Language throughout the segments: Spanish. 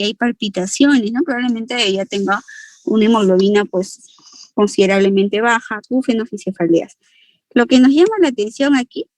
y hay palpitaciones, ¿no? Probablemente ella tenga una hemoglobina pues considerablemente baja, acúfenos y cefaleas. Lo que nos llama la atención aquí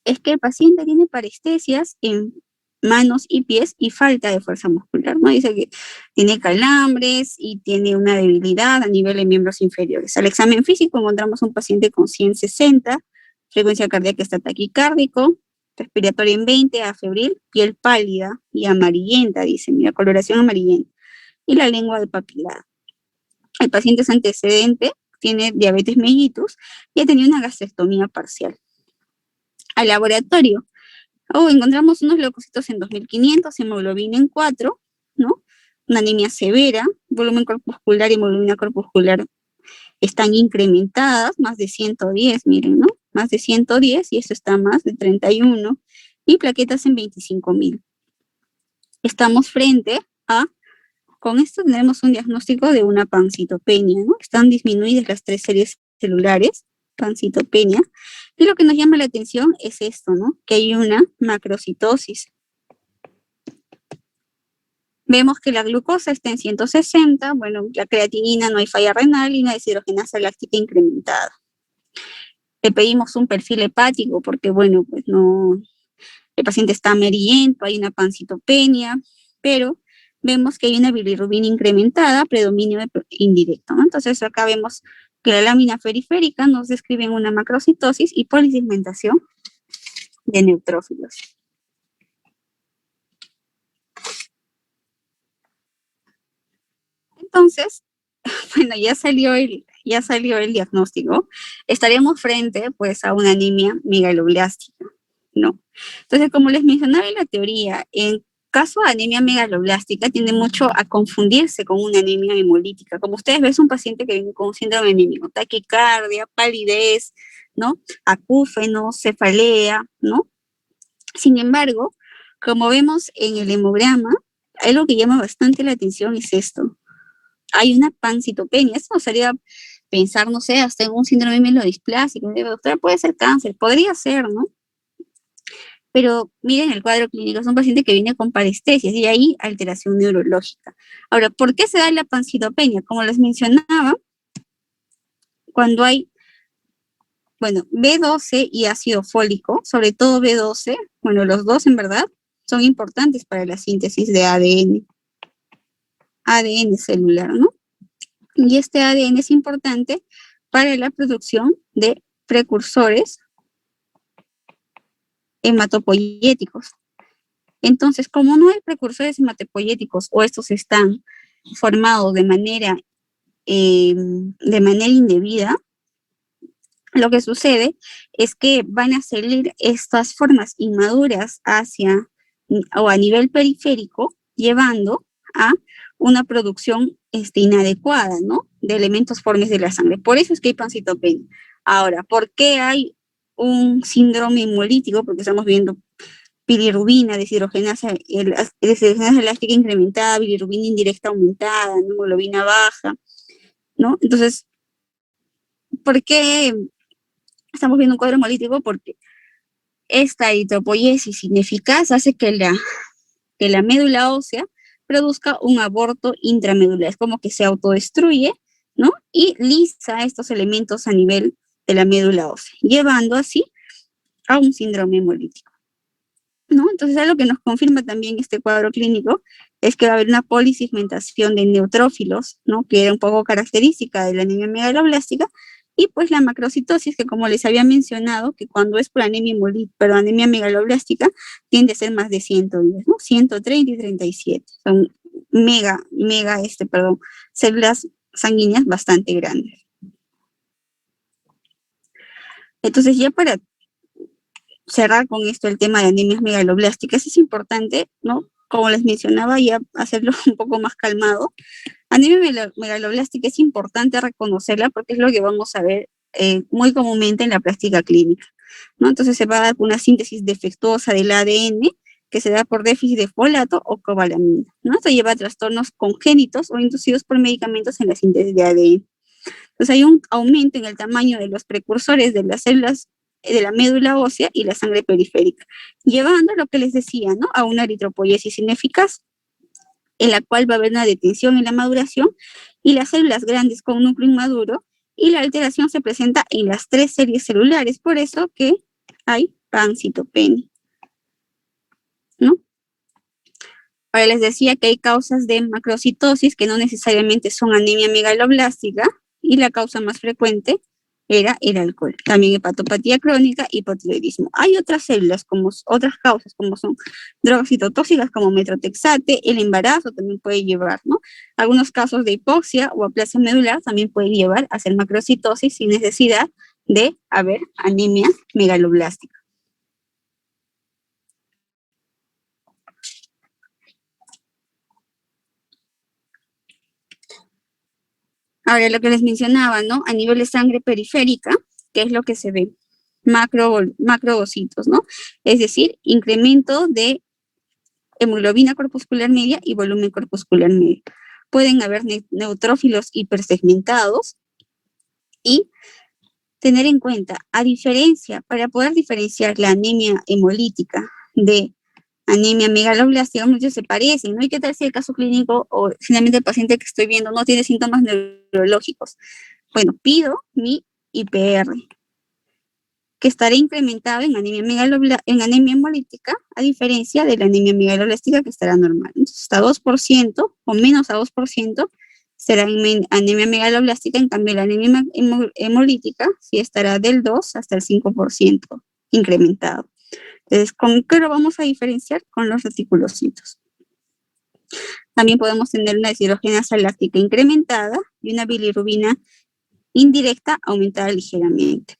es que el paciente tiene parestesias en manos y pies y falta de fuerza muscular, ¿no? Dice que tiene calambres y tiene una debilidad a nivel de miembros inferiores. Al examen físico encontramos un paciente con 160, frecuencia cardíaca está taquicárdico, respiratorio en 20, afebril, piel pálida y amarillenta, dice, mira, coloración amarillenta, y la lengua depapilada. El paciente es antecedente, tiene diabetes mellitus y ha tenido una gastrectomía parcial. Al laboratorio, encontramos unos leucocitos en 2500, hemoglobina en 4, ¿no? Una anemia severa, volumen corpuscular y hemoglobina corpuscular están incrementadas, más de 110, miren, ¿no? Más de 110 y esto está más de 31, y plaquetas en 25.000. Estamos frente a, con esto tenemos un diagnóstico de una pancitopenia, ¿no? Están disminuidas las 3 series celulares, pancitopenia, y lo que nos llama la atención es esto, ¿no? Que hay una macrocitosis. Vemos que la glucosa está en 160, bueno, la creatinina no hay falla renal y una deshidrogenasa láctica incrementada. Le pedimos un perfil hepático porque, bueno, pues no, el paciente está amarillento, hay una pancitopenia, pero vemos que hay una bilirrubina incrementada, predominio indirecto, ¿no? Entonces acá vemos que la lámina periférica nos describe una macrocitosis y polisegmentación de neutrófilos. Entonces, bueno, ya salió el diagnóstico, estaríamos frente pues a una anemia megaloblástica, ¿no? Entonces, como les mencionaba en la teoría, en caso de anemia megaloblástica tiende mucho a confundirse con una anemia hemolítica. Como ustedes ven, es un paciente que viene con síndrome anémico, taquicardia, palidez, ¿no? Acúfenos, cefalea, ¿no? Sin embargo, como vemos en el hemograma, algo que llama bastante la atención es esto. Hay una pancitopenia, eso nos haría pensar, no sé, hasta en un síndrome mielodisplásico, doctora, puede ser cáncer, podría ser, ¿no? Pero miren el cuadro clínico, es un paciente que viene con parestesias y ahí alteración neurológica. Ahora, ¿por qué se da la pancitopenia? Como les mencionaba, cuando hay, bueno, B12 y ácido fólico, sobre todo B12, bueno, los dos en verdad, son importantes para la síntesis de ADN celular, ¿no? Y este ADN es importante para la producción de precursores hematopoyéticos. Entonces, como no hay precursores hematopoyéticos o estos están formados de manera indebida, lo que sucede es que van a salir estas formas inmaduras hacia o a nivel periférico, llevando a una producción inadecuada, ¿no? De elementos formes de la sangre. Por eso es que hay pancitopenia. Ahora, ¿por qué hay un síndrome hemolítico? Porque estamos viendo bilirrubina, deshidrogenasa elástica incrementada, bilirrubina indirecta aumentada, hemoglobina baja, ¿no? Entonces, ¿por qué estamos viendo un cuadro hemolítico? Porque esta eritropoiesis ineficaz hace que la médula ósea produzca un aborto intramedular, es como que se autodestruye, ¿no? Y lisa estos elementos a nivel de la médula ósea, llevando así a un síndrome hemolítico, ¿no? Entonces, algo que nos confirma también este cuadro clínico es que va a haber una polisegmentación de neutrófilos, ¿no? Que era un poco característica de la anemia megaloblástica, y pues la macrocitosis, que como les había mencionado, que cuando es por anemia megaloblástica, tiende a ser más de 110, ¿no? 130 y 37. Son células sanguíneas bastante grandes. Entonces, ya para cerrar con esto el tema de anemias megaloblásticas, es importante, ¿no? Como les mencionaba, ya hacerlo un poco más calmado. Anemia megaloblástica es importante reconocerla porque es lo que vamos a ver muy comúnmente en la práctica clínica, ¿no? Entonces se va a dar una síntesis defectuosa del ADN que se da por déficit de folato o cobalamina, ¿no? Esto lleva a trastornos congénitos o inducidos por medicamentos en la síntesis de ADN. Entonces hay un aumento en el tamaño de los precursores de las células de la médula ósea y la sangre periférica, llevando a lo que les decía, ¿no? A una eritropoiesis ineficaz. en la cual va a haber una detención en la maduración, y las células grandes con núcleo inmaduro, y la alteración se presenta en las 3 series celulares, por eso que hay pancitopenia, ¿no? Ahora les decía que hay causas de macrocitosis que no necesariamente son anemia megaloblástica, y la causa más frecuente era el alcohol. También hepatopatía crónica, hipotiroidismo. Hay otras células, otras causas, como son drogas citotóxicas como metrotexate, el embarazo también puede llevar, ¿no? Algunos casos de hipoxia o aplasia medular también pueden llevar a hacer macrocitosis sin necesidad de haber anemia megaloblástica. Ahora, lo que les mencionaba, ¿no? A nivel de sangre periférica, ¿qué es lo que se ve? Macrocitos, ¿no? Es decir, incremento de hemoglobina corpuscular media y volumen corpuscular medio. Pueden haber neutrófilos hipersegmentados, y tener en cuenta, para poder diferenciar la anemia hemolítica de anemia megaloblástica, muchos se parecen, ¿no? ¿Y qué tal si el caso clínico o finalmente el paciente que estoy viendo no tiene síntomas neurológicos? Bueno, pido mi IPR, que estará incrementado en anemia hemolítica, a diferencia de la anemia megaloblástica, que estará normal. Entonces, hasta 2% o menos a 2% será anemia megaloblástica, en cambio la anemia hemolítica sí estará del 2 hasta el 5% incrementado. Entonces, ¿con qué lo vamos a diferenciar? Con los reticulocitos. También podemos tener una deshidrogenasa láctica incrementada y una bilirrubina indirecta aumentada ligeramente.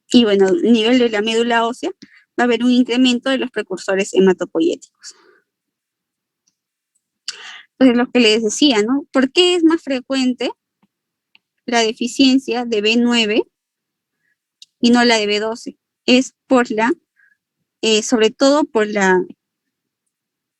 Y bueno, a nivel de la médula ósea va a haber un incremento de los precursores hematopoyéticos. Entonces, lo que les decía, ¿no? ¿Por qué es más frecuente la deficiencia de B9 y no la de B12? Es sobre todo por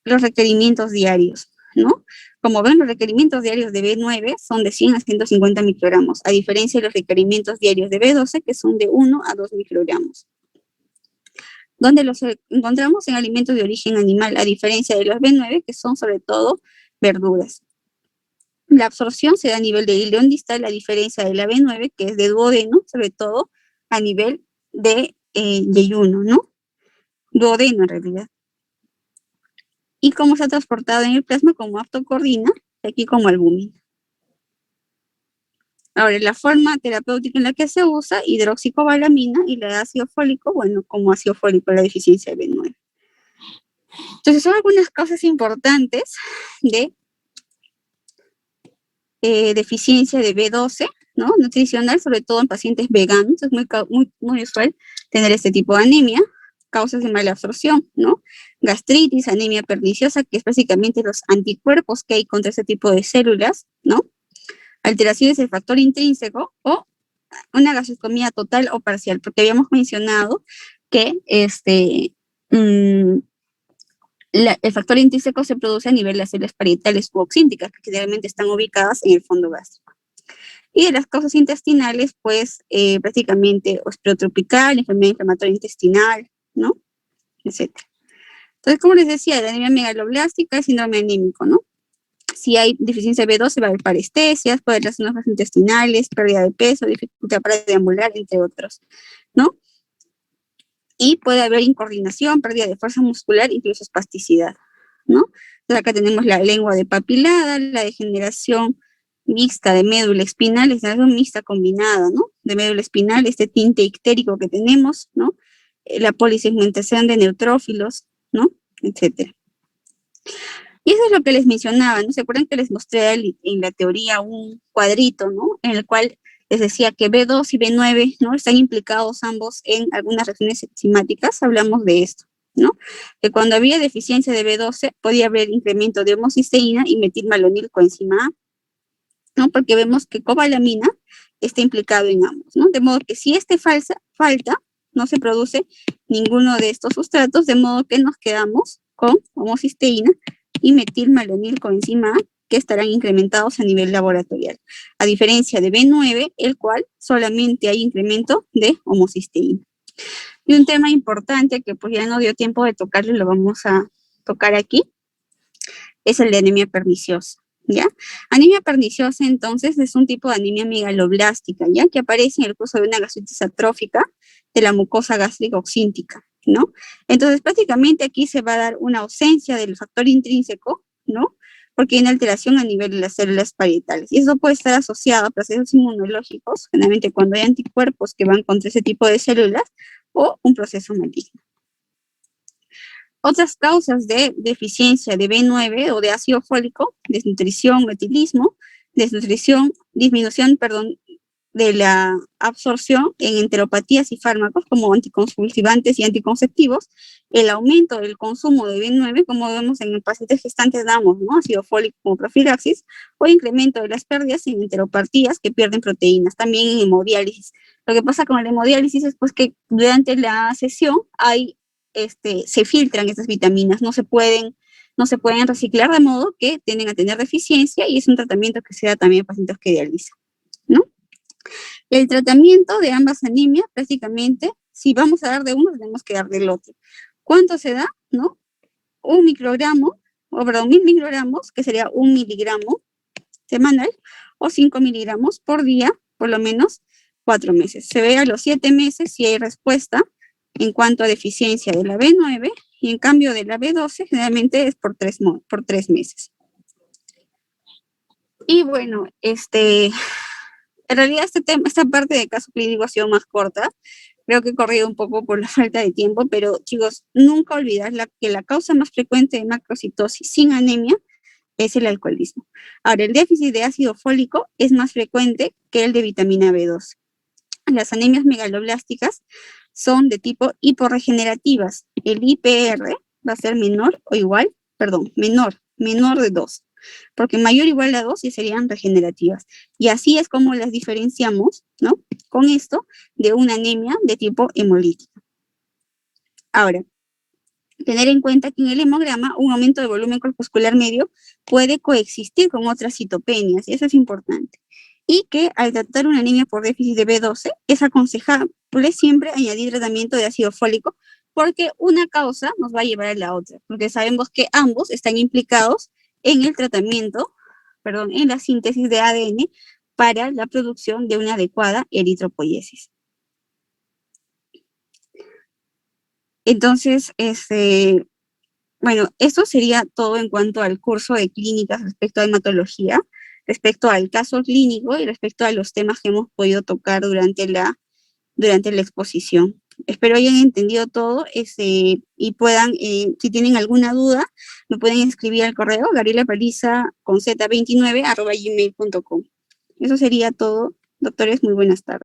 los requerimientos diarios, ¿no? Como ven, los requerimientos diarios de B9 son de 100 a 150 microgramos, a diferencia de los requerimientos diarios de B12, que son de 1 a 2 microgramos. ¿Dónde los encontramos? En alimentos de origen animal, a diferencia de los B9, que son sobre todo verduras. La absorción se da a nivel de ileón distal, a diferencia de la B9, que es de duodeno, sobre todo a nivel de yeyuno, ¿no? Duodeno en realidad. Y cómo se ha transportado en el plasma como aptocordina, aquí como albúmina. Ahora, la forma terapéutica en la que se usa, hidroxicobalamina, y la de ácido fólico, bueno, como ácido fólico, la deficiencia de B9. Entonces, son algunas causas importantes de deficiencia de B12, ¿no? Nutricional, sobre todo en pacientes veganos. Es muy usual tener este tipo de anemia. Causas de mala absorción, ¿no? Gastritis, anemia perniciosa, que es básicamente los anticuerpos que hay contra ese tipo de células, ¿no? Alteraciones del factor intrínseco o una gastrostomía total o parcial, porque habíamos mencionado que el factor intrínseco se produce a nivel de las células parietales u oxínticas, que generalmente están ubicadas en el fondo gástrico. Y de las causas intestinales, pues prácticamente osteotropical, enfermedad inflamatoria intestinal, ¿no? Etcétera. Entonces, como les decía, la anemia megaloblástica es síndrome anémico, ¿no? Si hay deficiencia de B12, va a haber parestesias, puede haber trastornos intestinales, pérdida de peso, dificultad para deambular, entre otros, ¿no? Y puede haber incoordinación, pérdida de fuerza muscular, incluso espasticidad, ¿no? Entonces acá tenemos la lengua depapilada, la degeneración mixta de médula espinal, es una mixta combinada, ¿no? De médula espinal, este tinte ictérico que tenemos, ¿no? La polisegmentación de neutrófilos, ¿no? Etcétera. Y eso es lo que les mencionaba, ¿no? ¿Se acuerdan que les mostré en la teoría un cuadrito, ¿no? En el cual les decía que B2 y B9, ¿no? Están implicados ambos en algunas reacciones enzimáticas. Hablamos de esto, ¿no? Que cuando había deficiencia de B12 podía haber incremento de homocisteína y metilmalonil coenzima A, ¿no? Porque vemos que cobalamina está implicado en ambos, ¿no? De modo que si falta, no se produce ninguno de estos sustratos, de modo que nos quedamos con homocisteína y metilmalonil coenzima A, que estarán incrementados a nivel laboratorial, a diferencia de B9, el cual solamente hay incremento de homocisteína. Y un tema importante que pues ya no dio tiempo de tocarlo, lo vamos a tocar aquí, es el de anemia perniciosa, ¿ya? Anemia perniciosa, entonces, es un tipo de anemia megaloblástica, ¿ya? Que aparece en el curso de una gastritis atrófica de la mucosa gástrica oxíntica, ¿no? Entonces, prácticamente aquí se va a dar una ausencia del factor intrínseco, ¿no? Porque hay una alteración a nivel de las células parietales. Y eso puede estar asociado a procesos inmunológicos, generalmente cuando hay anticuerpos que van contra ese tipo de células, o un proceso maligno. Otras causas de deficiencia de B9 o de ácido fólico: desnutrición, metilismo, desnutrición, disminución, perdón, de la absorción en enteropatías y fármacos como anticonvulsivantes y anticonceptivos, el aumento del consumo de B9, como vemos en el pacientes gestantes damos, ¿no? Ácido fólico como profilaxis, o incremento de las pérdidas en enteropatías que pierden proteínas, también en hemodiálisis. Lo que pasa con la hemodiálisis es pues que durante la sesión se filtran estas vitaminas, no se pueden reciclar, de modo que tienden a tener deficiencia, y es un tratamiento que se da también a pacientes que dializan, ¿no? El tratamiento de ambas anemias, prácticamente, si vamos a dar de uno, tenemos que dar del otro. ¿Cuánto se da? ¿No? 1000 microgramos, que sería 1 miligramo semanal, o 5 miligramos por día, por lo menos 4 meses. Se ve a los 7 meses si hay respuesta en cuanto a deficiencia de la B9, y en cambio de la B12 generalmente es por 3 meses. Y bueno, en realidad esta parte de caso clínico ha sido más corta. Creo que he corrido un poco por la falta de tiempo, pero chicos, nunca olvidar que la causa más frecuente de macrocitosis sin anemia es el alcoholismo. Ahora, el déficit de ácido fólico es más frecuente que el de vitamina B12. Las anemias megaloblásticas son de tipo hiporregenerativas. El IPR va a ser menor de 2, porque mayor o igual a 2 ya serían regenerativas. Y así es como las diferenciamos, ¿no? Con esto, de una anemia de tipo hemolítica. Ahora, tener en cuenta que en el hemograma un aumento de volumen corpuscular medio puede coexistir con otras citopenias, y eso es importante. Y que al tratar una anemia por déficit de B12, es aconsejable siempre añadir tratamiento de ácido fólico, porque una causa nos va a llevar a la otra, porque sabemos que ambos están implicados en el tratamiento, en la síntesis de ADN para la producción de una adecuada eritropoiesis. Entonces, bueno, esto sería todo en cuanto al curso de clínicas respecto a hematología, respecto al caso clínico y respecto a los temas que hemos podido tocar durante la exposición. Espero hayan entendido todo, y puedan, si tienen alguna duda, me pueden escribir al correo gabrielapaliza@gmail.com. Eso sería todo, doctores, muy buenas tardes.